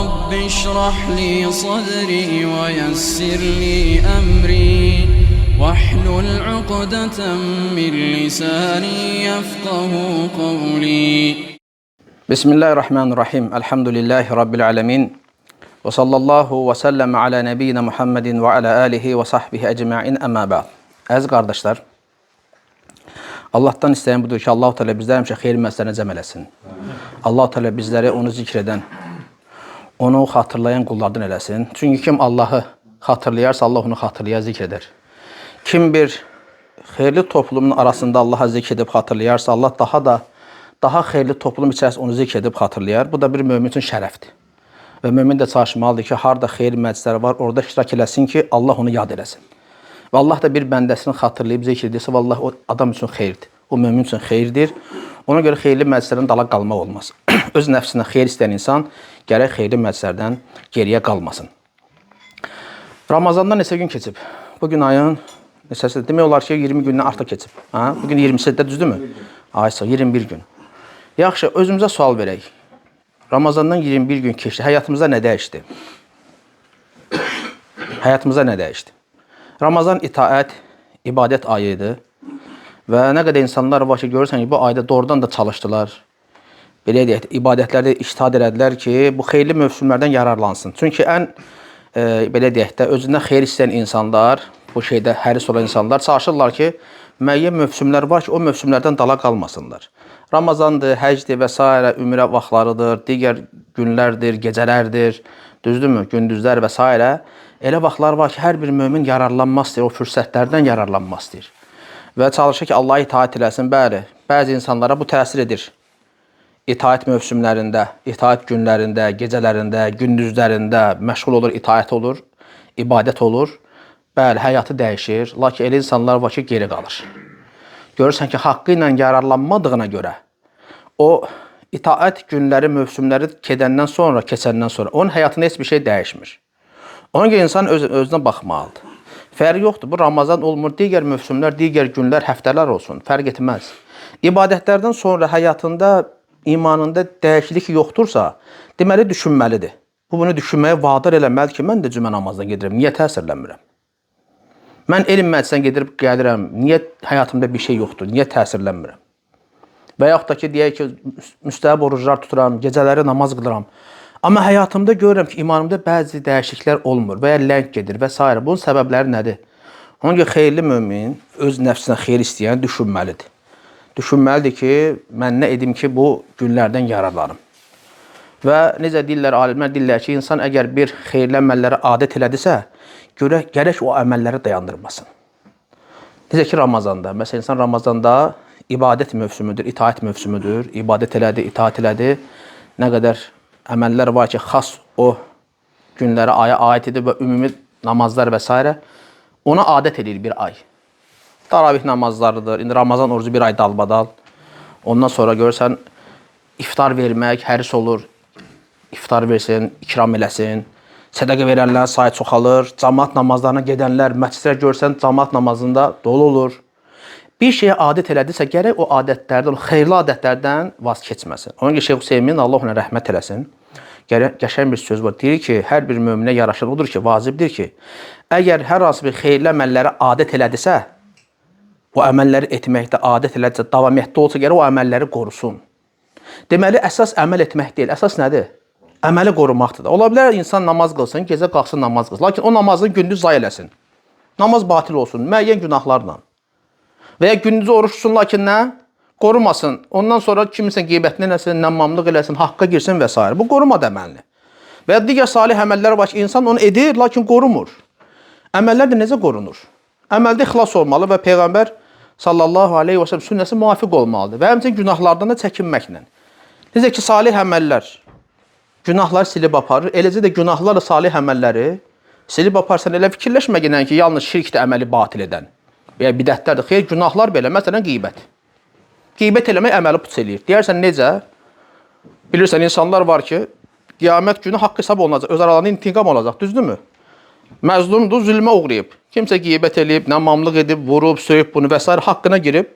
رب اشرح لي صدري ويسر لي أمري واحلل عقدة من لساني يفقه قولي. بسم الله الرحمن الرحيم. الحمد لله رب العالمين. وصلى الله وسلم على نبiyina Muhammedin ve ala alihi ve sahbihi ecma'in amma ba'd. Əziz qardaşlar, Allahdan istəyən budur ki, Allah-u Teala bizləri həmişə xeyir məsələrinə cəm eləsin. Allah-u Teala bizləri onu zikr edən, onu xatırlayan qullardan eləsin. Çünki kim Allahı xatırlayarsa, Allah onu xatırlayar, zikr edər. Kim bir xeyirli toplumun arasında Allah'a zikr edib xatırlayarsa, Allah daha xeyirli toplum içərisində onu zikr edib xatırlayar. Bu da bir mömin üçün şərəfdir. Və mömin də çalışmalıdır ki, harada xeyir məclisləri var, orada iştirak eləsin ki, Allah onu yad eləsin. Və Allah da bir bəndəsini xatırlayıb zikr edirsə, vallahi o adam üçün xeyirdir. O mömin üçün xeyirdir. Ona görə xeyirli məclislərin dala qalmaq olmaz. Öz nəfsinə xeyir istəyən insan gərək xeyirli məclislərdən geriyə qalmasın. Ramazandan neçə gün keçib? Bugün ayın neçəsi? Demək olar ki, 20 gündən artıq keçib. Bugün 27-də düzdürmü? Aysa 21 gün. Yaxşı, özümüzə sual verək. Ramazandan 21 gün keçdi. Həyatımızda nə dəyişdi? Həyatımızda nə dəyişdi? Ramazan itaət, ibadət ayıydı. Və nə qədər insanlar var ki, görürsən ki, bu ayda doğrudan da çalışdılar. Belə deyək, ibadətlərdə ictihad elədilər ki, bu xeyirli mövsümlərdən yararlansın. Çünki belə deyək də, özündən xeyir istəyən insanlar, bu şeydə həris olan insanlar çalışırlar ki, müəyyən mövsümlər var ki, o mövsümlərdən dala qalmasınlar. Ramazandır, həcdir və s. ümrə vaxtlarıdır, digər günlərdir, gecələrdir, düzdürmü, gündüzlər və s. Elə vaxtlar var ki, hər bir mömin yararlanmaq istəyir, o fürsətlərdən yararlanmaq istəyir. Və çalışır ki, Allah'a itaət eləsin. Bəli, bəzi insanlara bu təsir edir. İtaət mövsümlərində, itaət günlərində, gecələrində, gündüzlərində məşğul olur, itaət olur, ibadət olur. Bəli, həyatı dəyişir. Lakin elə insanlar var ki, geri qalır. Görürsən ki, haqqı ilə yararlanmadığına görə o itaət günləri, mövsümləri keçəndən sonra onun həyatında heç bir şey dəyişmir. Ona görə insan özünə baxmalıdır. Fərq yoxdur. Bu Ramazan olmur, digər mövsümlər, digər günlər, həftələr olsun. Fərq etməz. İbadətlərdən sonra həyatında, imanında dəyişiklik yoxdursa, deməli düşünməlidir. Bunu düşünməyə vadar eləməlidir ki, mən də cümə namazına gedirəm. Niyə təsirlənmirəm? Mən elm məclisinə gedib gəlirəm. Niyə həyatımda bir şey yoxdur? Niyə təsirlənmirəm? Və yaxud da ki, deyək ki, müstəhab oruclar tuturam, gecələri namaz qılıram. Amma həyatımda görürəm ki, imanımda bəzi dəyişikliklər olmur və ya ləng gedir və s. Bunun səbəbləri nədir? Ona görə xeyirli mömin öz nəfsinə xeyir istəyən düşünməlidir. Düşünməlidir ki, mən nə edim ki, bu günlərdən yararlanım. Və necə deyirlər, alimlər deyirlər ki, insan əgər bir xeyirli əməlləri adət elədisə, gərək o əməlləri dayandırmasın. Necə ki, Ramazanda. Məsələn, insan Ramazanda ibadət mövsümüdür, itaət mövsümüdür. İbadət elədi, itaət elədi. Nə qədər əməllər var ki, xas o günlərə, aya aid edir və ümumi namazlar və s. Ona adət edir bir ay. Taravih namazlarıdır. İndi Ramazan orucu bir ay dalbadal. Ondan sonra görürsən, iftar vermək həris olur. İftar versin, ikram eləsin. Sədəqə verənlərin sayı çoxalır. Camaat namazlarına gedənlər, məscidlər görsən, camaat namazında dolu olur. Bir şeyə adət elədisə, gərək o adətlərdən, o xeyirli adətlərdən vaz keçməsin. Onun ki, Şeyx Hüseymin, Allah ona rəhmət eləsin, qəşəng bir söz var. Deyir ki, hər bir möminə yaraşır odur ki, vacibdir ki, əgər hər hansı bir xeyirli əməlləri adət elədisə, o əməlləri etməkdə adət elədisə, davam etdi olsa, gərək o əməlləri qorusun. Deməli, əsas əməl etmək deyil, əsas nədir? Əməli qorumaqdır. Ola bilər, insan namaz qılsın, gecə qalxsın namaz qılsın. Lakin o namazını gündüz zay eləsin. Namaz batil olsun, müəyyən günahlarla. Və ya gündüzü oruç tutsun, lakin nə? Qorumasın. Ondan sonra kimisə qeybətini eləsin, nəmmamlıq eləsin, haqqa girsin və s. Bu qorumad əməlini. Və ya digər salih əməllər var ki, insan onu edir, lakin qorumur. Əməllər də necə qorunur? Əməldə ixlas olmalı və Peyğəmbər sallallahu aleyhi və səlləm sünnəsi müvafiq olmalıdır. Və həmçinin günahlardan da çəkinməklə. Necə ki, salih əməllər günahları silib aparır, eləcə də günahlarla salih əməlləri silib aparsan, elə fikirləşməklə ki, yalnız şirkdə əməli batil edən. Və ya bidətlərdir. Xeyr, günahlar belə. Məsələn, qeybət. Qeybət eləmək əməli puç eləyir. Deyərsən, necə? Bilirsən, insanlar var ki, qiyamət günü haqq hesab olunacaq. Öz aralarında intiqam olacaq. Düzdürmü? Məzlumdur, zülmə uğrayıb. Kimsə qeybət eləyib, nəmmamlıq edib, vurub, söyüb bunu və s. haqqına girib,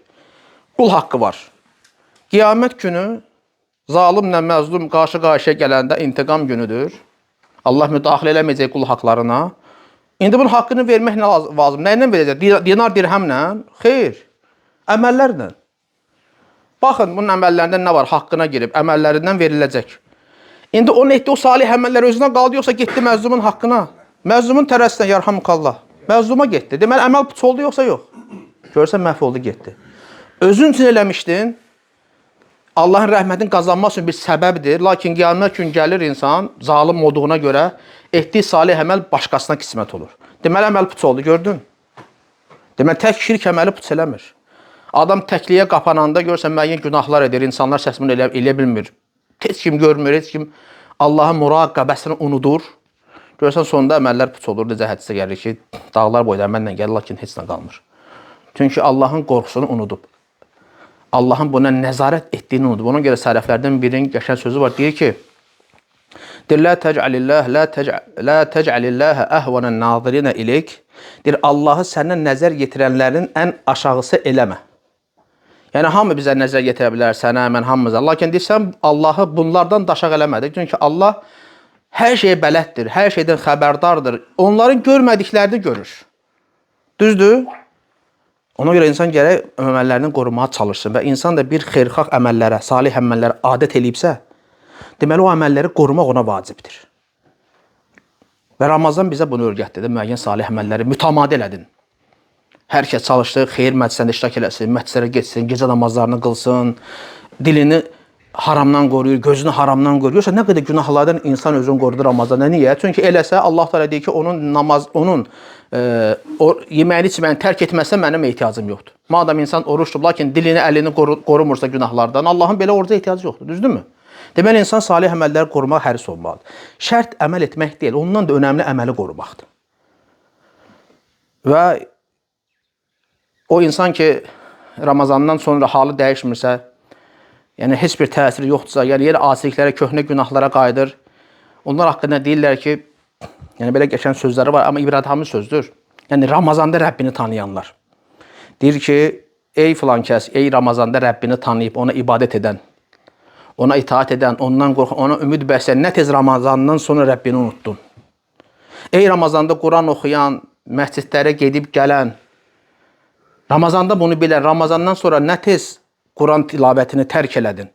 qul haqqı var. Qiyamət günü zalimlə məzlum qarşı-qarşıya gələndə intiqam günüdür. Allah müdaxilə eləməyəcək qul haqlarına. İndi bunun haqqını vermək nə lazım? Nə ilə verəcək? Dinar, dirhəmlə? Xeyr. Əməllərlə. Baxın, bunun əməllərindən nə var? Haqqına girib, əməllərindən veriləcək. İndi onun etdiyi o salih əməllər özünə qaldı, yoxsa getdi məzlumun haqqına? Məzlumun tərəzisinə yarhamukallah. Məzluma getdi. Deməli, əməl puç oldu, yoxsa yox? Görürsən, məhv oldu, getdi. Özün üçün eləmişdin. Allahın rəhmətini qazanmaq üçün bir səbəbdir. Lakin qiyamət gün gəlir insan, zalim olduğuna görə etdiyi salih əməl başqasına qismət olur. Deməli, əməl puç oldu, gördün? Deməli, tək şirk əməli puç eləmir. Adam təkliyə qapananda görürsən, müəyyən günahlar edir, insanlar səsini elə bilmir. Heç kim görmür, heç kim Allahın muraqabəsini unudur. Görürsən, sonunda əməllər puç olur. Necə hədisə gəlir ki, dağlar boyda əməllə gəlir, lakin heç nə qalmır. Çünki Allahın qorxusunu unudub. Allahın buna nəzarət etdiyini unudub. Ona görə sələflərdən birinin qəşəng sözü var. Deyir ki, la tec'alillâhe əhvənən nazirinə ileyk. Deyir, Allahı səndən nəzər yetirənlərin ən aşağısı eləmə. Yəni, hamı bizə nəzər yetirə bilər, sənə, mən, hamımıza. Lakin deyirsən, Allahı bunlardan daşaq eləmədik. Çünki Allah hər şeyə bələddir, hər şeydən xəbərdardır. Onların görmədiklərini görür. Düzdür? Ona görə insan gərək əməllərini qorumağa çalışsın və insan da bir xeyirxah əməllərə, salih əməllərə adət eləyibsə, deməli o əməlləri qorumaq ona vacibdir. Və Ramazan bizə bunu öyrətdi, müəyyən salih əməlləri mütəmadi elədin. Hər kəs çalışdı, xeyir məclisində iştirak eləsin, məclislərə getsin, gecə namazlarını qılsın, dilini haramdan qoruyur, gözünü haramdan qoruyur. Yoxsa nə qədər günahlardan insan özünü qorudu Ramazanda. Niyə? Çünki eləsə Allah Teala deyir ki, onun yeməyini içməyini tərk etməsə mənim ehtiyacım yoxdur. Madam insan oruç tutub, lakin dilini, əlini qorumursa günahlardan, Allahın belə oruca ehtiyacı yoxdur. Düzdürmü? Deməli, insan salih əməlləri qorumaq həris olmalıdır. Şərt əməl etmək deyil, ondan da önəmli əməli qorumaqdır. Və o insan ki, Ramazandan sonra halı dəyişmirsə, yəni heç bir təsiri yoxdursa, yəni yenə asiliklərə, köhnə günahlara qayıdır. Onlar haqqında deyirlər ki, yəni belə qəşəng sözləri var, amma ibrətamiz sözdür. Yəni Ramazanda Rəbbini tanıyanlar. Deyir ki, ey filan kəs, ey Ramazanda Rəbbini tanıyıb, ona ibadət edən, ona itaat edən, ondan qorxan, ona ümid bəsləyən, nə tez Ramazandan sonra Rəbbini unuttun. Ey Ramazanda Quran oxuyan, məscidlərə gedib gələn, Ramazanda bunu bilən, Ramazandan sonra nə tez Quran tilavətini tərk elədin.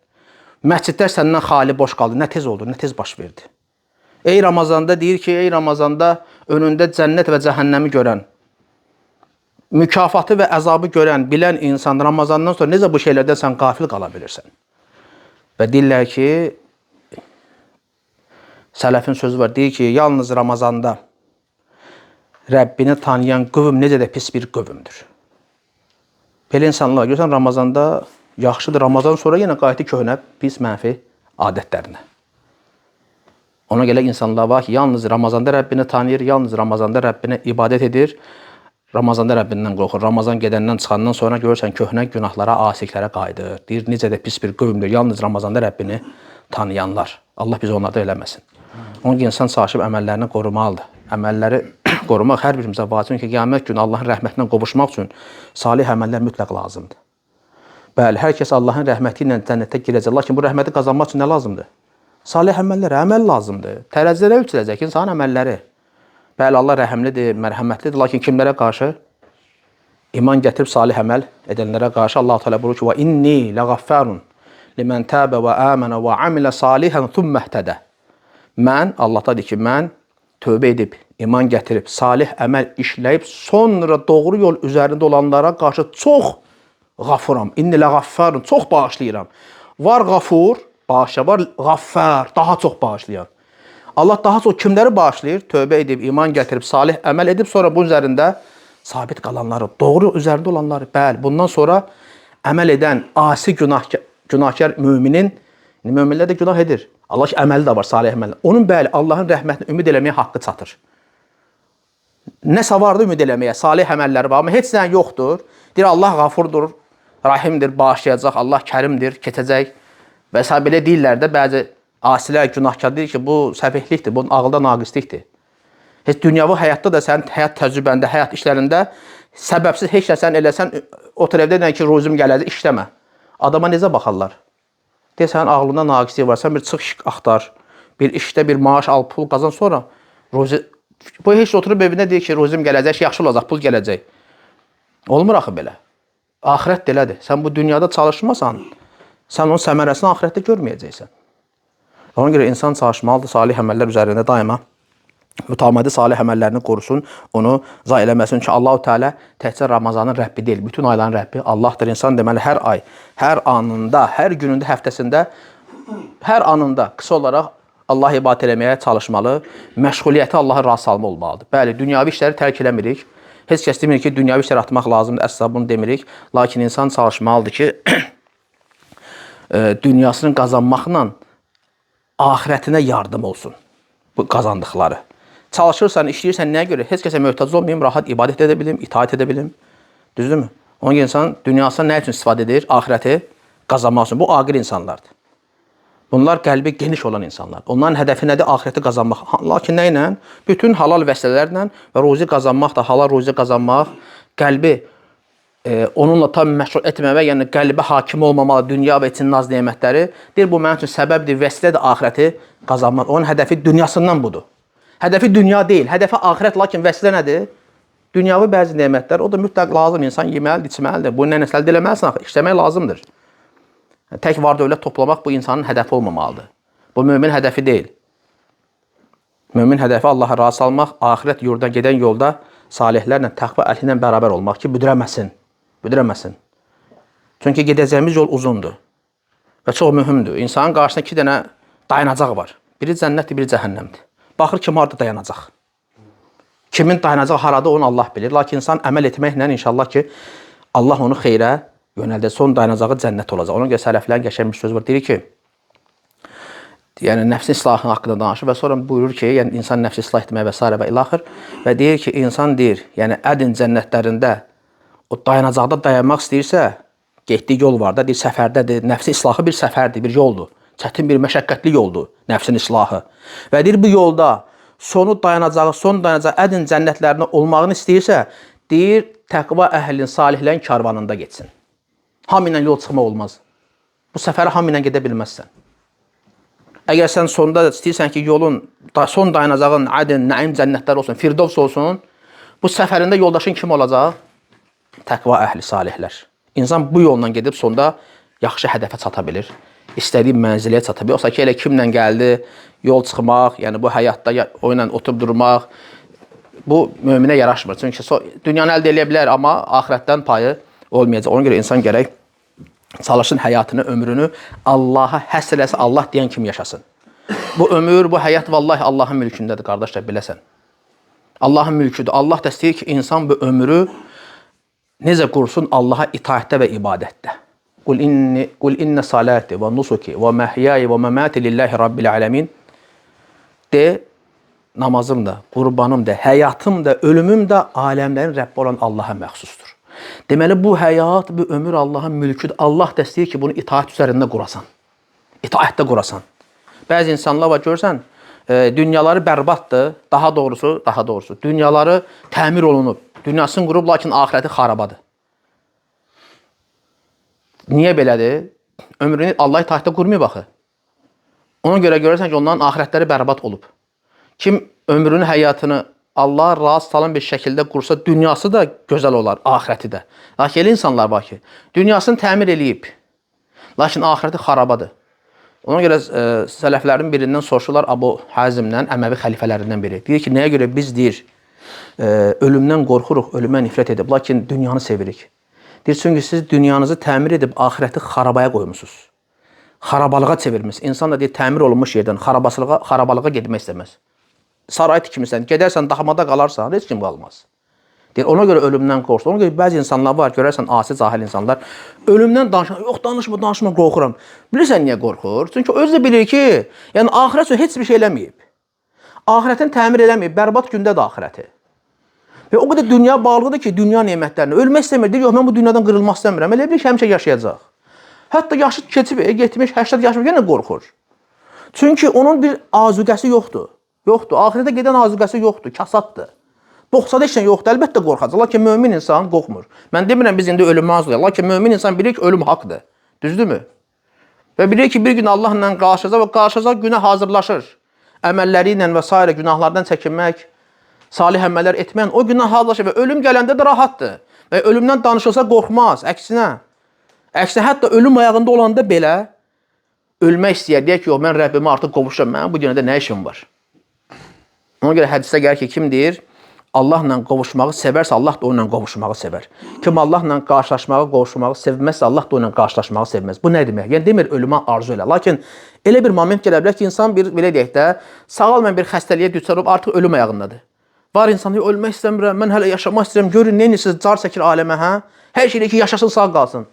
Məscidlər səndən xali boş qaldı. Nə tez oldu, nə tez baş verdi. Ey Ramazanda deyir ki, ey Ramazanda önündə cənnət və cəhənnəmi görən, mükafatı və əzabı görən, bilən insan Ramazandan sonra necə bu şeylərdən sən qafil qala bilirsən? Və deyirlər ki, sələfin sözü var, deyir ki, yalnız Ramazanda Rəbbini tanıyan qövm necə də pis bir qövmdür. Belə insanlar görürsən, Ramazanda yaxşıdır, Ramazan sonra yenə qayıtı köhnə, pis, mənfi adətlərinə. Ona görə insanlar var ki, yalnız Ramazanda Rəbbini tanıyır, yalnız Ramazanda Rəbbinə ibadət edir, Ramazanda Rəbbindən qorxur. Ramazan gedəndən çıxandan sonra görürsən, köhnə günahlara, asiliklərə qayıdır. Deyir, necə də pis bir qövmdür, yalnız Ramazanda Rəbbini tanıyanlar. Allah bizi onlarda eləməsin. Onun ki, insan çalışıb əməllərini qorumalıdır. Əməlləri qorumaq hər birimizə vacib ki, qiyamət günü Allahın rəhmətindən qovuşmaq üçün salih əməllər mütləq lazımdır. Bəli, hər kəs Allahın rəhməti ilə cənnətə girəcək. Lakin bu rəhməti qazanmaq üçün nə lazımdır? Salih əməllər, əməl lazımdır. Tərəzilərə ölçüləcək insanın əməlləri. Bəli, Allah rəhəmlidir, mərhəmətlidir. Lakin kimlərə qarşı? İman gətirib salih əməl edənlərə qarşı Allah Teala buyurur ki: "Və inni lağaffarun limen taba və amana və amila salihan thumma ihtada." Mən Allah deyir ki, mən tövbə edib, iman gətirib, salih əməl işləyib, sonra doğru yol üzərində olanlara qarşı çox Qafuram. İnni lağaffarun. Çox bağışlayıram. Var qafur, bağışla, var qaffar, daha çox bağışlayan. Allah daha çox kimləri bağışlayır? Tövbə edib, iman gətirib, salih əməl edib, sonra bunun üzərində sabit qalanları, doğru üzərində olanları. Bəli, bundan sonra əməl edən asi günahkar müminin, müminlər də günah edir. Allah ki, əməli də var, salih əməli. Onun bəli, Allahın rəhmətini ümid eləməyə haqqı çatır. Nəsə vardı ümid eləməyə, salih əməlləri var, amma heç nə yoxdur. Deyir, Allah qafurdur, rahimdir, bağışlayacaq, Allah kərimdir, keçəcək. Və s. belə deyirlər də, bəzi asilər, günahkar deyir ki, bu səfihlikdir, bunun ağılda naqislikdir. Heç dünyavi həyatda da sənin həyat təcrübəndə, həyat işlərində səbəbsiz heç nə sən eləsən, otur evdə deyən ki, ruzum gələcək, işləmə. Adama necə baxarlar? Deyir, sənin ağlında naqislik var, sən bir çıx axtar, bir işdə bir maaş al, pul qazan, sonra ruzi, bu heç oturub evində deyir ki, ruzim gələcək, yaxşı olacaq, pul gələcək. Olmur axı belə. Axirət də elədir. Sən bu dünyada çalışmasan, sən onun səmərəsini axirətdə görməyəcəksən. Ona görə insan çalışmalıdır salih əməllər üzərində daima mütəmadi salih əməllərini qorusun, onu zayi eləməsin. Çünki Allah-u Teala təkcə Ramazanın Rəbbi deyil, bütün ayların Rəbbi Allahdır. İnsan deməli hər ay, hər anında, hər günündə, həftəsində, hər anında qısa olaraq Allah ibadət eləməyə çalışmalı, məşğuliyyəti Allah'a razı salma olmalıdır. Bəli, dünyavi işləri tərk eləmirik. Heç kəs demir ki, dünyavi işləri atmaq lazımdır, əsla bunu demirik. Lakin insan çalışmalıdır ki, dünyasını qazanmaqla ahirətinə yardım olsun bu qazandıqları. Çalışırsan, işləyirsən nəyə görə? Heç kəsə möhtac olmayayım, rahat ibadət edə bilim, itaat edə bilim. Düzdürmü? Onun üçün insan dünyasına nə üçün istifadə edir? Ahirəti qazanmaq üçün. Bu aqil insanlardır. Bunlar qəlbi geniş olan insanlar. Onların hədəfi nədir? Ahirəti qazanmaq. Lakin nə ilə? Bütün halal vəsitələrlə və ruzi qazanmaq da, halal ruzi qazanmaq, qəlbi onunla tam məşğul etməmək, yəni qəlbə hakim olmamalı, dünya və için naz nemətləri. Deyir, bu mənim üçün səbəbdir, vəsilədir ahirəti qazanmaq. Onun hədəfi dünyasından budur. Hədəfi dünya deyil, hədəfi ahirət, lakin vəsilə nədir? Dünyavi bəzi nemətlər, o da mütləq lazım. İnsan yeməlidir, içməlidir. Bunu nə əldə eləməlisin axı, işləmək lazımdır. Tək var dövlət toplamaq bu insanın hədəfi olmamalıdır. Bu mömin hədəfi deyil. Mömin hədəfi Allah'a razı salmaq, ahirət yurda gedən yolda salihlərlə, təqva əhli ilə bərabər olmaq ki, büdürəməsin. Büdürəməsin. Çünki gedəcəyimiz yol uzundur və çox mühümdür. İnsanın qarşısında iki dənə dayanacaq var. Biri cənnətdir, biri cəhənnəmdir. Baxır kim harada dayanacaq. Kimin dayanacaq harada onu Allah bilir. Lakin insan əməl etməklə inşallah ki, Allah onu xeyrə yönəldir. Son dayanacağı cənnət olacaq. Ona görə sələflərin qəşəng bir söz var. Deyir ki, yəni nəfsin islahı haqqında danışır və sonra buyurur ki, yəni insan nəfsi islah etməyə və s. və ilaxır və deyir ki, insan deyir, yəni ədin cənnətlərində o dayanacaqda dayanmaq istəyirsə, getdiyi yol var da, deyir, səfərdədir. Nəfsin islahı bir səfərdir, bir yoldur. Çətin bir məşəqqətli yoldur, nəfsin islahı. Və deyir, bu yolda son dayanacağı ədin cənnətlərində olmağını istəyirsə, deyir, təqva əhlinin, salihlərin karvanında getsin. Hamı ilə yol çıxmaq olmaz. Bu səfərə hamı ilə gedə bilməzsən. Əgər sən sonda istəyirsən ki, yolun, son dayanacağın ədin, nəim cənnətlər olsun, firdovs olsun, bu səfərində yoldaşın kim olacaq? Təqva əhli, salihlər. İnsan bu yolla gedib sonda yaxşı hədəfə çata bilir. İstədiyi mənziliyə çata bilir. Yoxsa ki, elə kimlə gəldi, yol çıxmaq, yəni bu həyatda o ilə oturub durmaq, bu möminə yaraşmır. Çünki dünyanı əldə edə bilər, amma ahirətdən payı olmayacaq. Ona görə insan gərək çalışsın həyatını, ömrünü Allaha həsr eləsin, Allah deyən kimi yaşasın. Bu ömür, bu həyat vallahi Allahın mülkündədir, qardaşlar, biləsən. Allahın mülküdür. Allah da istəyir ki, insan bu ömrü necə qursun Allaha itaətdə və ibadətdə. Qul inne salati və nusuki və məhyai və məmati lillahi rabbil alemin. De, namazım da, qurbanım da, həyatım da, ölümüm də aləmlərin Rəbbi olan Allaha məxsusdur. Deməli, bu həyat, bu ömür Allahın mülküdür. Allah da istəyir ki, bunu itaət üzərində qurasan. İtaətdə qurasan. Bəzi insanlar var, görsən, dünyaları bərbaddır, daha doğrusu, dünyaları təmir olunub. Dünyasını qurub, lakin ahirəti xarabadır. Niyə belədir? Ömrünü Allah itaətdə qurmayıb axı. Ona görə görürsən ki, onların ahirətləri bərbad olub. Kim ömrünü, həyatını Allah razı salan bir şəkildə qursa, dünyası da gözəl olar, ahirəti də. Lakin elə insanlar var ki, dünyasını təmir eləyib, lakin ahirəti xarabadır. Ona görə sələflərin birindən soruşurlar Abu Hazimdən, Əməvi xəlifələrindən biri. Deyir ki, nəyə görə biz deyir, ölümdən qorxuruq, ölümdən nifrət edib, lakin dünyanı sevirik. Deyir, çünki siz dünyanızı təmir edib, ahirəti xarabaya qoymusunuz. Xarabalığa çevirmişsiniz. İnsan da deyir, təmir olunmuş yerdən xarabalığa getmək istəməz. Saray tikmirsən, gedərsən, daxmada qalarsan, heç kim qalmaz. Deyir, ona görə ölümdən qorxur. Ona görə bəzi insanlar var, görərsən, asi, cahil insanlar, ölümdən danışan, yox, danışma, qorxuram. Bilirsən niyə qorxur? Çünki özü də bilir ki, yəni ahirət üçün heç bir şey eləməyib. Ahirətin təmir eləməyib, bərbad gündədir ahirəti. Və o qədər dünya bağlıdır ki, dünya nemətlərini. Ölmək istəmir, deyir, yox, mən bu dünyadan qırılmaq istəmirəm. Elə bilir ki, həmişə yaşayacaq. Hətta yaşı keçib, getmiş, 80 yaşmış, yenə qorxur. Çünki onun bir azuqəsi yoxdur. Yoxdur, ahirətə gedən azuqəsi yoxdur, kasaddır. Boxsada heç nə yoxdur, əlbəttə qorxacaq. Lakin mömin insan qorxmur. Mən demirəm, biz indi ölümü arzulayaq. Lakin mömin insan bilir ki, ölüm haqdır. Düzdürmü? Və bilir ki, bir gün Allahla qarşılayacaq və qarşılayacaq günə hazırlaşır. əməlləri ilə və s. günahlardan çəkinmək, salih əməllər etmən o günah hazırlaşır və ölüm gələndə də rahatdır. Və ölümdən danışılsa qorxmaz, əksinə. Əksinə, hətta ölüm ayağında olanda belə ölmək istəyər. Deyək ki, yox, mən Rəbbimə artıq qovuşuram, mənim bu dünyada nə işim var? Ona görə hədisdə gəlir ki, kim deyir? Allahla qovuşmağı sevərsə, Allah da onunla qovuşmağı sevər. Kim Allahla qarşılaşmağı, qovuşmağı sevməzsə, Allah da onunla qarşılaşmağı sevməz. Bu nə demək? Yəni, demir ölümə arzu elə. Lakin elə bir moment gələ bilər ki, insan bir, belə deyək də, sağalmayan bir xəstəliyə düçar olub, artıq ölüm ayağındadır. Var insan, ölmək istəmirəm, mən hələ yaşamaq istəyirəm, görün, neyinirsiniz, car çəkir aləmə, hə? Hər şeylə ki, yaşasın, sağ qalsın.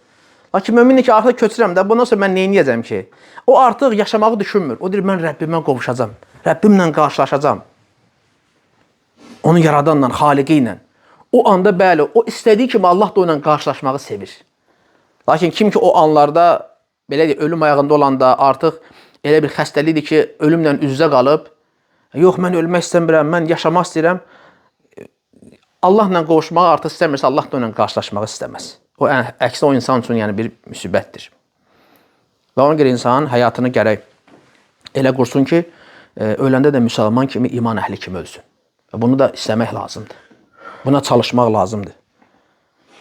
Lakin mümindir ki, artıq köçürəm də, bundan sonra mən neyniyəcəm ki? O artıq yaşamağı düşünmür. O deyir, mən Rəbbimə qovuşacam, Rəbbimlə qarşılaşacam. Onu yaradanla, xaliqi ilə. O anda bəli, o istədiyi kimi Allah da onunla qarşılaşmağı sevir. Lakin kim ki o anlarda, belə deyək, ölüm ayağında olanda artıq elə bir xəstəlikdir ki, ölümlə üz-üzə qalıb, yox, mən ölmək istəmirəm, mən yaşamaq istəyirəm. Allahla qovuşmağı artıq istəmirsə, Allah da onunla qarşılaşmağı istəməz. O, əksinə o insan üçün yəni bir müsibətdir. Və ona görə insan həyatını gərək elə qursun ki, öləndə də müsəlman kimi, iman əhli kimi ölsün. Və bunu da istəmək lazımdır. Buna çalışmaq lazımdır.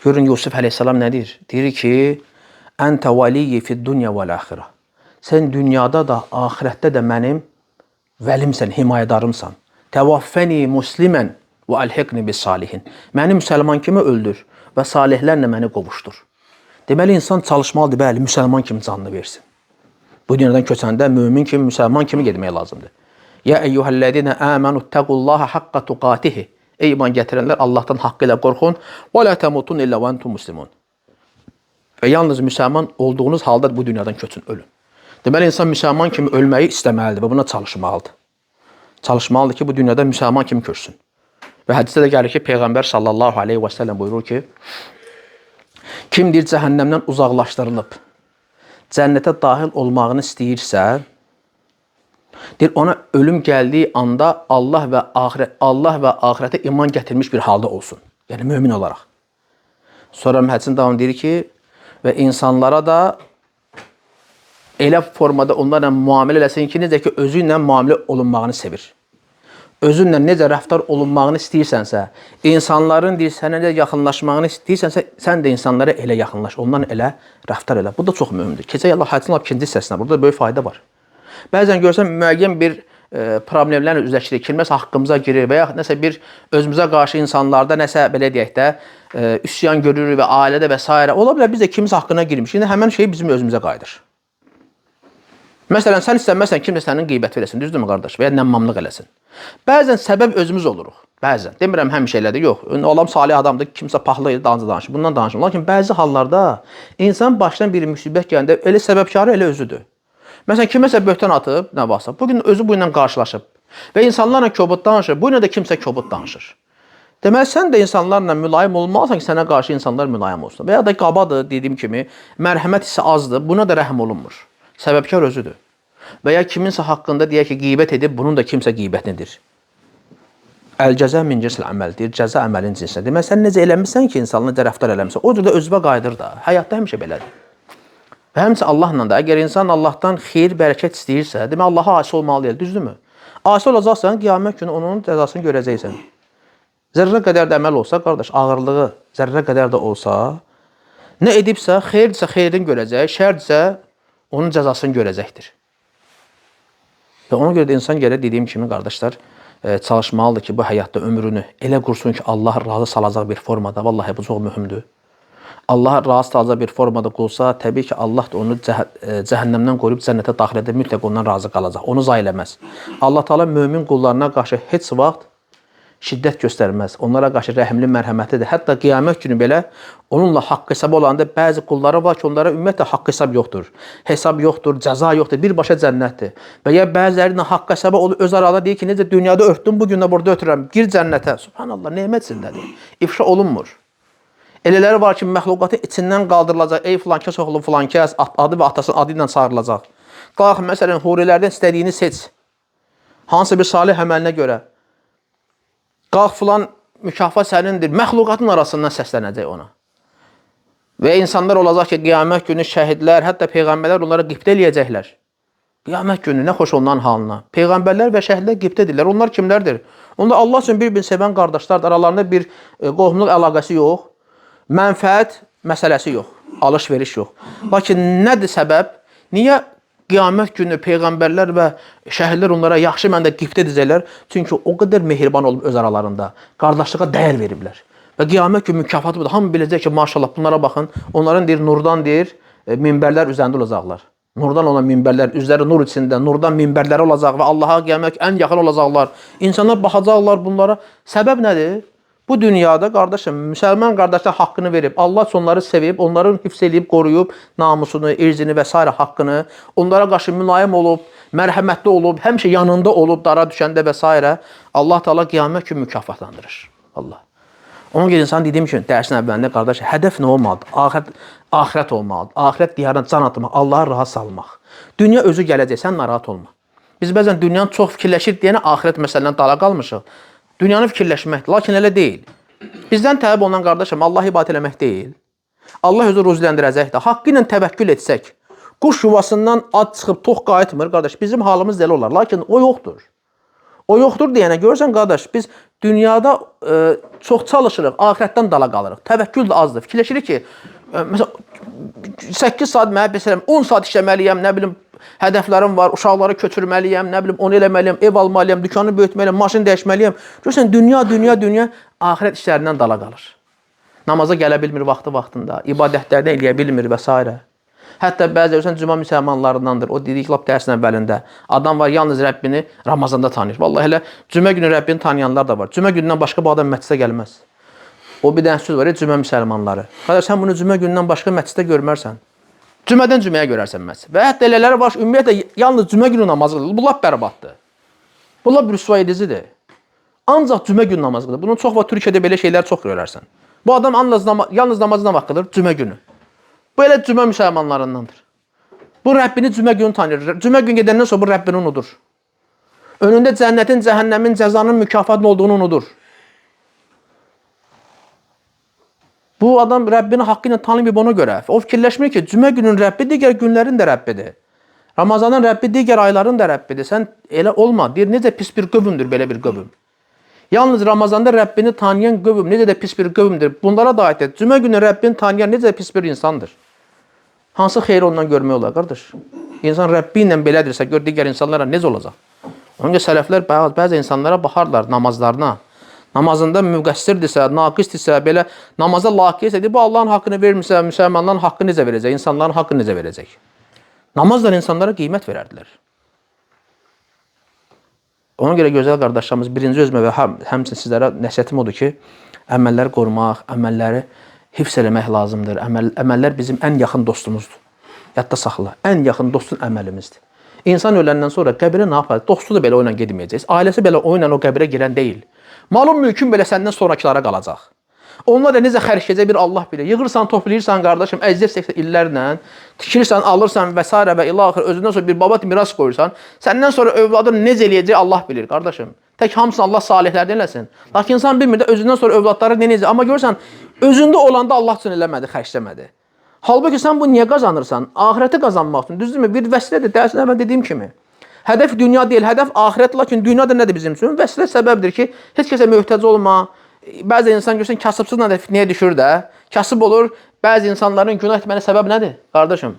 Görün, Yusuf əleyhissalam nə deyir? Deyir ki, Əntə valiyyi fid-dunya vəl-əxirə. Sən dünyada da, axirətdə də mənim vəlimsən, himayədarımsan. Təvaffəni muslimən və əlhiqni bis-salihin. Məni müsəlman kimi öldür və salihlərlə məni qovuşdur. Deməli, insan çalışmalıdır, bəli, müsəlman kimi canını versin. Bu dünyadan köçəndə mümin kimi, müsəlman kimi getmək lazımdır. Ya eyyuhəllədinə əmənu təqullaha haqqa tuqatihi. Ey iman gətirənlər, Allahdan haqqı ilə qorxun. Və lə təmutun illə və entum muslimun. Və yalnız müsəlman olduğunuz halda bu dünyadan köçün, ölün. Deməli, insan müsəlman kimi ölməyi istəməlidir və buna çalışmalıdır. Çalışmalıdır ki, bu dünyada müsəlman kimi köçsün. Və hədisdə də gəlir ki, Peyğəmbər sallallahu aleyhi və səlləm buyurur ki, kim deyir cəhənnəmdən uzaqlaşdırılıb, cənnətə daxil olmağını istəyirsə, deyir, ona ölüm gəldiyi anda Allah və axirətə iman gətirmiş bir halda olsun. Yəni, mümin olaraq. Sonra hədisində davam deyir ki, və insanlara da elə formada onlarla müamilə eləsin ki, necə ki, özü ilə müamilə olunmağını sevir. Özünlə necə rəftar olunmağını istəyirsənsə, insanların deyir, sənə necə yaxınlaşmağını istəyirsənsə, sən də insanlara elə yaxınlaş, ondan elə rəftar elə. Bu da çox mühümdür. Keçək Allah hədisinin ikinci hissəsinə, burada böyük fayda var. Bəzən görsən, müəyyən bir problemlərlə üzləşirik, kilməsə haqqımıza girir və ya nəsə bir özümüzə qarşı insanlarda nəsə, belə deyək də, üsyan görürük və ailədə və s. Ola bilər, biz də kimisə haqqına girmiş. Şimdi həmən şey bizim özümüzə qayıdır. Məsələn, sən istənməsən, kimsə sənin qeybət verəsin, düzdürmü qardaş? Və ya nəmmamlıq eləsin. Bəzən səbəb özümüz oluruq. Bəzən. Demirəm, həmişə elədir, yox. Olam salih adamdır, kimsə paxlı idi, danıca danışır. Bundan danışır. Lakin bəzi hallarda insan başdan bir müsibət gələndə elə səbəbkarı, elə özüdür. Məsələn, kiməsə böhtan atıb, nə varsa, bugün özü bu ilə qarşılaşıb və insanlarla kobud danışır, bu ilə də kimsə kobud danışır. Deməli, sən də insanlarla mülayim olmalısan ki, sənə qarşı insanlar mülayim olsun. Və ya da qabadır, dediyim kimi, mərhəmət hissi azdır, buna da rəhm olunmur. Səbəbkar özüdür. Və ya kiminsə haqqında deyək ki, qeybət edib, bunun da kimsə qeybətindir. Əl-cəzə min cinsil əməldir, cəzə əməlin cinsinə. Deməli, sən necə eləmişsən ki, insanla necə rəftar eləmişsən, o cürdə özünə qayıdır da. Həyatda həmişə belədir. Və həmçə Allahla da, əgər insan Allahdan xeyir, bərəkət istəyirsə, demək Allaha asi olmalı deyil, düzdürmü? Asi olacaqsan, qiyamət günü onun cəzasını görəcəksən. Zərrə qədər də əməl olsa, qardaş, ağırlığı zərrə qədər də olsa, nə edibsə, xeyirdirsə xeyrini görəcək, şərdirsə onun cəzasını görəcəkdir. Və ona görə də insan gələ dediyim kimi, qardaşlar, çalışmalıdır ki, bu həyatda ömrünü elə qursun ki, Allah razı salacaq bir formada. Vallahi bu çox mühümdür. Allah razı salacaq bir formada qulsa, təbii ki, Allah da onu cəhənnəmdən qoruyub cənnətə daxil edə mütləq ondan razı qalacaq. Onu zay eləməz. Allah Teala mömin qullarına qarşı heç vaxt şiddət göstərməz. Onlara qarşı rəhimli, mərhəmətlidir. Hətta qiyamət günü belə onunla haqq hesab olanda bəzi qulları var ki, onlara ümumiyyətlə haqq hesab yoxdur. Hesab yoxdur, cəza yoxdur, birbaşa cənnətdir. Və ya bəzilərinin haqq hesabı öz arada deyir ki, necə dünyada örtdüm, bugün də burada ötürəm, gir cənnətə. Subhanallah, nemət içindədir. İfşa olunmur. Elələri var ki, məxluqatın içindən qaldırılacaq. Ey filankəs oğlu filankəs, adı və atasının adı ilə çağırılacaq. Qalx, məsələn, hurilərdən istədiyini seç. Hansı bir salih əməlinə görə. Qalx, filan mükafat sənindir. Məxluqatın arasından səslənəcək ona. Və insanlar olacaq ki, qiyamət günü şəhidlər, hətta peyğəmbərlər onlara qibtə eləyəcəklər. Qiyamət günü nə xoş onların halına. Peyğəmbərlər və şəhidlər qibtədirlər. Onlar kimlərdir? Onda Allah üçün bir-birini sevən qardaşlardır. Aralarında bir qohumluq əlaqəsi yox. Mənfəət məsələsi yox. Alış-veriş yox. Lakin nədir səbəb? Niyə qiyamət günü peyğəmbərlər və şəhidlər onlara yaxşı məndə qibtə edəcəklər? Çünki o qədər mehriban olub öz aralarında. Qardaşlığa dəyər veriblər. Və qiyamət günü mükafatı budur. Hamı biləcək ki, maşallah bunlara baxın. Onların deyir, nurdan deyir, minbərlər üzərində olacaqlar. Nurdan olan minbərlər, üzləri nur içində, nurdan minbərləri olacaq və Allaha qiyamət ən yaxın olacaqlar. İnsanlar baxacaqlar bunlara. Səbəb nədir? Bu dünyada qardaşım, müsəlman qardaşlar haqqını verib, Allah onları sevib, onların hifz edib, qoruyub, namusunu, irzini və s. haqqını, onlara qarşı mülayim olub, mərhəmətli olub, həmişə yanında olub, dara düşəndə və s. Allah Teala qiyamət kimi mükafatlandırır. Allah. Onun görə insan dediyim kimi, dərsin əvvəlində qardaş, hədəf nə olmalıdır? Axirət olmalıdır. Axirət diyarına can atmaq, Allah'a rahat salmaq. Dünya özü gələcək, sən narahat olma. Biz bəzən dünyanı çox fikirləşir deyənə axirət məsələdən dala qalmışıq. Dünyanı fikirləşməkdir, lakin elə deyil. Bizdən tələb olunan qardaşım, Allah ibadət eləmək deyil. Allah özü ruziləndirəcəkdir. Haqqı ilə təvəkkül etsək, quş yuvasından ad çıxıb tox qayıtmır, qardaş. Bizim halımız elə olar, lakin o yoxdur. O yoxdur deyənə görürsən, qardaş, biz dünyada çox çalışırıq, axirətdən dala qalırıq. Təvəkkül də azdır. Fikirləşirik ki, məsələn, 8 saat mənə bilsəm, 10 saat işləməliyəm, nə bilim, hədəflərim var, uşaqları köçürməliyəm, nə bilim, onu eləməliyəm, ev almalıyam, dükkanı böyütməliyəm, maşın dəyişməliyəm. Görürsən, dünya axirət işlərindən dala qalır. Namaza gələ bilmir vaxtında, ibadətlərdə eləyə bilmir və s. Hətta bəzi görürsən, cümə müsəlmanlarındandır. O dedik, lap dərsin əvvəlində. Adam var, yalnız Rəbbini Ramazanda tanıyır. Vallahi elə cümə günü Rəbbini tanıyanlar da var. Cümə günündən başqa bu adam məclisə gəlməz. O bir dənə söz var, cümə müsəlmanları. Qardaş, sən bunu cümə günündən başqa məclisdə görmərsən. Cümədən cüməyə görərsən məclis. Və hətta elələri var, ümumiyyətlə, yalnız cümə günü namazı qılır. Bu lap bərbaddır. Bu lap rüsva edicidir. Ancaq cümə günü namazı qılır. Bunun çox var, Türkiyədə belə şeylər çox görərsən. Bu adam yalnız namazına vaxt qılır, cümə günü. Bu elə cümə müsəlmanlarındandır. Bu Rəbbini cümə günü tanıyır. Cümə günü gedəndən sonra bu Rəbbini unudur. Önündə cənnətin, cəhənnəmin, cəzanın, mükafatın olduğunu unudur. Bu adam Rəbbini haqqı ilə tanımayıb ona görə. O fikirləşmir ki, cümə günün Rəbbi digər günlərin də Rəbbidir. Ramazanın Rəbbi digər ayların da Rəbbidir. Sən elə olma. Deyir, necə pis bir qövümdür belə bir qövüm. Yalnız Ramazanda Rəbbini tanıyan qövüm necə də pis bir qövümdür. Bunlara da aiddir. Cümə günü Rəbbini tanıyan necə də pis bir insandır. Hansı xeyri ondan görmək olar, qardaş? İnsan Rəbbi ilə belədirsə, gör digər insanlara necə olacaq? Onun üçün sələflər bəzi insanlara baxarlar namazlarına. Namazında müqəssirdirsə, naqisdirsə, belə namaza laqiqsə, bu Allahın haqqını vermirsə, müsəlmanların haqqı necə verəcək, insanların haqqı necə verəcək? Namazla insanlara qiymət verərdilər. Ona görə gözəl qardaşlarımız, birinci özümə və həmçinin sizlərə nəsihətim odur ki, əməlləri qorumaq, əməlləri hifz eləmək lazımdır. Əməllər bizim ən yaxın dostumuzdur. Yadda saxla, ən yaxın dostun əməlimizdir. İnsan öləndən sonra qəbirə nə yapar? Dostu da belə o ilə gedməyəcək. Ailəsi belə o ilə o qəbirə girən deyil. Malın mülkün belə səndən sonrakılara qalacaq. Onlar da necə xərcləyəcək bir Allah bilir. Yığırsan, toplayırsan qardaşım, əziyyət illərlə, tikirsən, alırsan və s. və ilaxır, özündən sonra bir baba miras qoyursan, səndən sonra övladın necə eləyəcək Allah bilir qardaşım. Tək hamısını Allah salihlərdən eləsin. Lakin insan bilmir də özündən sonra övladları necə. Amma görürsən, özündə olanda Allah üçün eləmədi, xərcləmədi. Halbuki sən bu niyə qazanırsan? Ahirəti qazanmaq üçün. Düzdürmü? Bir vəsilədir. Dərsin əvvəl dediyim kimi. Hədəf dünya deyil, hədəf ahirət. Lakin dünya da nədir bizim üçün? Vəsilə səbəbdir ki, heç kəsə möhtac olma. Bəzi insan görürsən, kasıbsızla da fitnəyə düşür də. Kasıb olur. Bəzi insanların günah etməyə səbəb nədir? Qardaşım.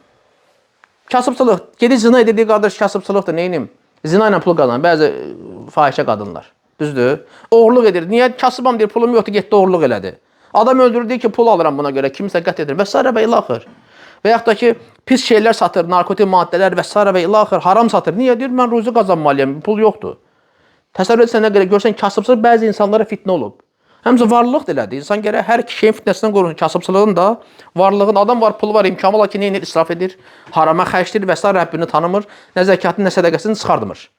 Kasıbçılıq. Gedir zina edir, qardaş, kasıbçılıqdır. Neynim? Zina ilə pul qazanır. Bəzi fahişə qadınlar. Düzdür? Oğurluq edir. Niyə? Kasıbam deyir, pulum yoxdur, getdi oğurluq elədi. Adam öldürür, deyir ki, pul alıram buna görə, kimsə qət edir və s. və ilaxır. Və yaxud da ki, pis şeylər satır, narkotik maddələr və s. və ilaxır, haram satır. Niyə? Deyir, mən ruzi qazanmalıyam, pul yoxdur. Təsəvvür etsən nə qədər görsən, kasıbçılıq bəzi insanlara fitnə olub. Həmçə varlıq da elədir. İnsan gərək hər iki şeyin fitnəsindən qorunur. Kasıbçılığın da, varlığın, adam var, pulu var, imkanı var ki, neyini israf edir, harama xərcdir və s. Rəbbini tanımır, nə zəkatını, nə sədəqəsini çıxardmır.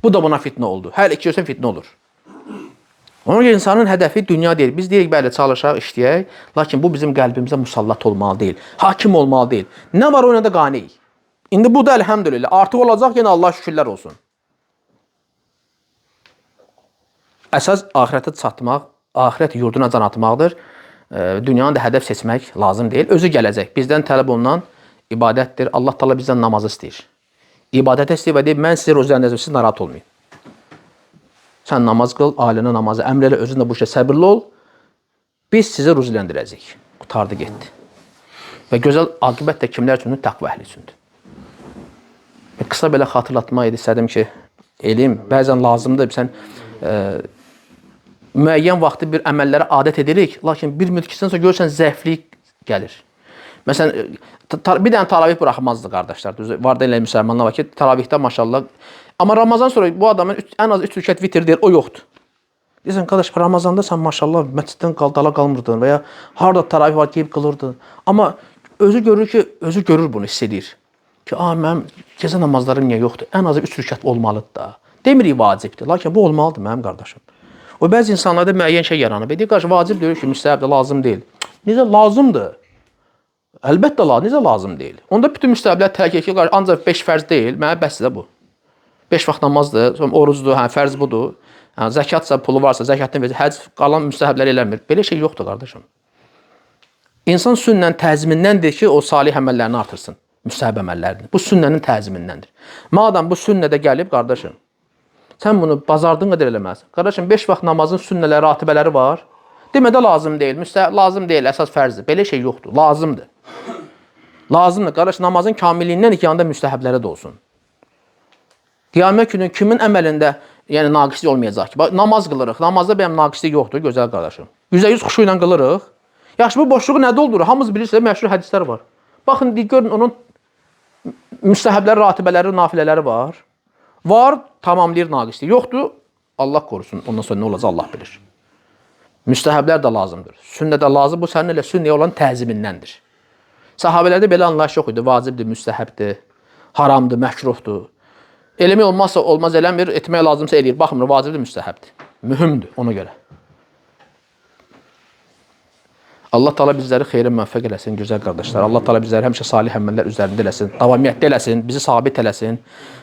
Bu da buna fitnə oldu. Hər iki görsən fitnə olur. Ona görə insanın hədəfi dünya deyil. Biz deyirik, bəli, çalışaq, işləyək, lakin bu bizim qəlbimizə musallat olmalı deyil, hakim olmalı deyil. Nə var o, nə də qaniyik. İndi bu da əlhəmdülillah, artıq olacaq, yenə Allah şükürlər olsun. Əsas ahirətə çatmaq, ahirət yurduna can atmaqdır. Dünyanı da hədəf seçmək lazım deyil. Özü gələcək. Bizdən tələb olunan ibadətdir. Allah Teala bizdən namazı istəyir. İbadətə istəyib deyib, mən sizə ruziləndəcəm, siz narahat olmayın. Sən namaz qıl, ailənin namazı əmr elə, özün də bu işə səbirli ol. Biz sizi ruziləndirəcəyik. Qutardı, getdi. Və gözəl aqibət də kimlər üçündür? Təqva əhli üçündür. Qısa belə xatırlatma idi, istədim ki, eləyim. Bəzən lazımdır, sən müəyyən vaxtı bir əməllərə adət edirik, lakin bir müddətdən sonra görürsən zəiflik gəlir. Məsələn, bir dənə taravih buraxmazdı qardaşlar. Var da elə müsəlmanlar var ki, taravihdə maşallah. Amma Ramazan sonra bu adamın ən az 3 rükət vitir deyir, o yoxdur. Deyirsən, qardaş, Ramazanda sən maşallah məsciddən dala qalmırdın və ya harada taravih var, qeyb qılırdın. Amma özü görür ki, özü görür bunu, hiss edir. Ki, mənim gecə namazlarım niyə yoxdur? Ən azı 3 rükət olmalıdır da. Demirik vacibdir, lakin bu olmalıdır mənim qardaşım. O bəzi insanlarda müəyyən şey yaranır. Deyir, qardaş, vacib deyir ki, müstəhəbdir, lazım deyil. Necə lazımdır? Əlbəttə necə lazım deyil. Onda bütün müstəhəblər tərk edir ki, ancaq 5 fərz deyil, mənə bəsdir bu. 5 vaxt namazdır, sonra orucdur, fərz budur. Zəkatsa, pulu varsa, zəkatdan verir, həc qalan müstəhəblər eləmir. Belə şey yoxdur, qardaşım. İnsan sünnənin təzimindəndir ki, o salih əməllərini artırsın, müstəhəb əməllərini. Bu sünnənin təzimindəndir. Madam bu sünnədə gəlib, qardaşım, sən bunu bazardın qədər eləməzsin. Qardaşım, 5 vaxt namazın sünnələri, ratibələri var. Demədə lazım deyil, lazım deyil, əsas fərzdir. Belə şey yoxdur, lazımdır. Lazımdır, qardaş, namazın kamilliyindən yanında müstəhəbləri də olsun. Qiyamət günü kimin əməlində yəni naqislik olmayacaq ki? Namaz qılırıq, namazda bəyəm naqislik yoxdur, gözəl qardaşım. 100% xuşu ilə qılırıq. Yaxşı, bu boşluğu nə doldurur? Hamımız bilirsiniz, məşhur hədislər var. Baxın, görün, onun müstəhəbləri, ratibələri, nafilələri var. Var, tamamlayır naqislik. Yoxdur, Allah qorusun. Ondan sonra nə olacaq, Allah bilir. Müstəhəblər də lazımdır. Sünnə də lazım, bu sənin elə sünnəyə olan təzimindəndir. Sahabələrdə belə anlayış yox idi. Vacibdir, müstəhəbdir, haramdır, məkruhdur. Eləmək olmazsa olmaz, eləmir, etmək lazımsa eləyir. Baxmır, vacibdir, müstəhəbdir. Mühümdür ona görə. Allah Teala bizləri xeyrə müvəffəq eləsin, gözəl qardaşlar. Allah Teala bizləri həmişə salih əməllər üzərində eləsin, davamiyyətdə eləsin, bizi sabit eləsin.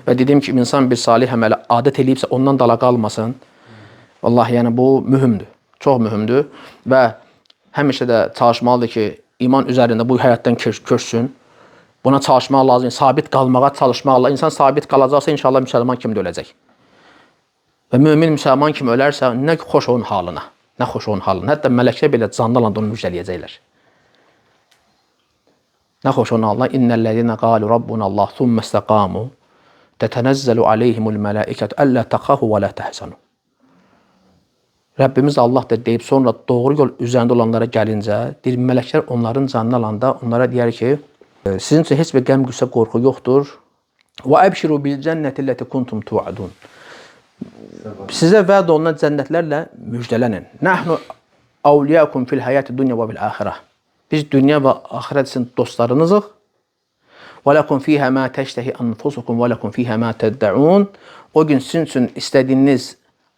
Və dediyim ki, insan bir salih əmələ adət eləyibsə, ondan dala qalmasın. Vallahi, yəni bu mühümdür, çox mühümdür. Və həmişə də çalışmalıdır ki, iman üzərində bu həyatdan köçsün. Buna çalışmaq lazım, sabit qalmağa çalışmaq lazım. İnsan sabit qalacaqsa, inşallah müsəlman kimi də öləcək. Və mümin müsəlman kimi ölərsə, nə xoş onun halına, nə xoş onun halına. Hətta mələklər belə canlı alanda onu müjdələyəcəklər. Nə xoş onun halına. İnnellezine qalu rabbunallah thumma istaqamu tetenezzalu aleyhimul mələikətü əllə təxafu və lə təhsanu. Rəbbimiz Allah da deyib sonra doğru yol üzərində olanlara gəlincə, deyir, mələklər onların canını alanda onlara deyər ki, sizin üçün heç bir qəm, qüssə, qorxu yoxdur. Və əbşiru bil cənnəti ləti kuntum tuadun. Sizə vəd olunan cənnətlərlə müjdələnin. Nəhnu avliyakum fil həyati dunya və bil axirə. Biz dünya və axirət üçün dostlarınızıq. Və lakum fiyhə mə təştəhi anfusukum və lakum fiyhə mə təddəun. O gün sizin üçün istədiyiniz,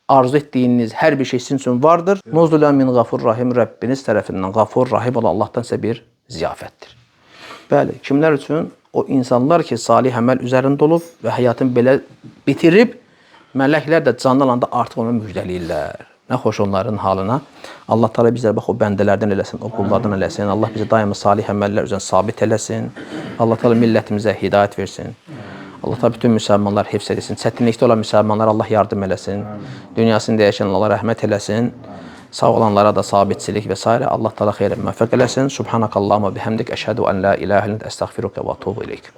arzu etdiyiniz hər bir şey sizin üçün vardır. Nuzulən min qafur rahim, Rəbbiniz tərəfindən qafur rahim olan Allahdan sizə bir ziyafətdir. Bəli, kimlər üçün? O insanlar ki, salih əməl üzərində olub və həyatını belə bitirib, mələklər də canlı alanda artıq onu müjdələyirlər. Nə xoş onların halına. Allah Teala bizləri bax o bəndələrdən eləsin, o qullardan eləsin. Allah bizi daima salih əməllər üzrə sabit eləsin. Allah Teala millətimizə hidayət versin. Allah Teala bütün müsəlmanlar hifz etsin. Çətinlikdə olan müsəlmanlara Allah yardım eləsin. Dünyasını dəyişən Allah rəhmət eləsin. Sağ olanlara da sabitçilik və s. Allah Teala xeyrə müvəffəq eləsin. Subhanakallahumma bihamdik, əşhədu an la ilahe illə əntə, əstəğfiruka və etûbu ileyk.